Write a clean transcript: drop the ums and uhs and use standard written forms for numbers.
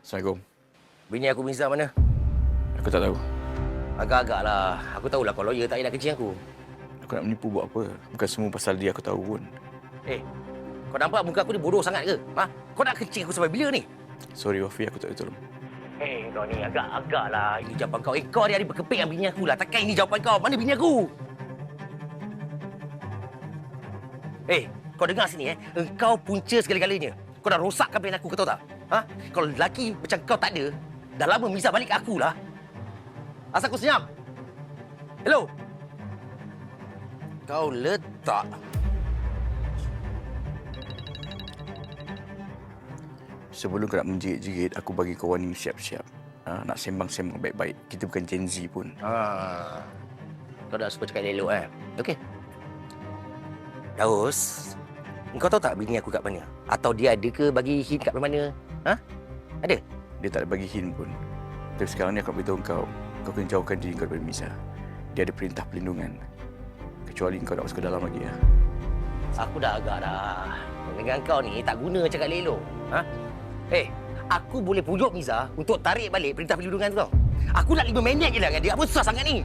Assalamualaikum. Bini aku Miza mana? Aku tak tahu. Agak-agak lah. Aku tahulah kau lawyer tak payah nak kencing aku. Aku nak menipu buat apa? Bukan semua pasal dia aku tahu pun. Kau nampak muka aku ni bodoh sangat ke? Ha? Kau nak kencing aku sampai bila ni? Sorry Wafi, aku tak boleh tolong. Kau ni agak-agak lah. Ini jawapan kau. Kau hari-hari berkeping dengan bini aku lah. Takkan ini jawapan kau? Mana bini aku? Kau dengar sini Engkau punca segala-galanya. Kau dah rosakkan plan aku, kau tahu tak? Ha? Kalau lelaki macam kau tak ada, dah lama Miza balik ke aku lah. Asal kau senyap? Hello? Kau letak. Sebelum kau nak menjerit-jerit, aku bagi kau warning siap-siap. Nak sembang-sembang baik-baik. Kita bukan Gen Z pun. Kau dah suka cakap elok Okey. Daus, kau tahu tak bini aku kat mana? Atau dia ada ke bagi hint kat mana? Ha? Ada? Dia tak ada bagi hint pun. Tapi sekarang ni aku nak beritahu kau, kau kena jauhkan diri kau daripada Miza. Dia ada perintah pelindungan. Kecuali kau nak masuk ke dalam lagi ya. Aku dah agak dah. Dengan kau ni tak guna cakap elok. Ha? Aku boleh pujuk Miza untuk tarik balik perintah pelindungan tu tau. Aku nak 5 minit je lah dengan dia. Apa susah sangat ni?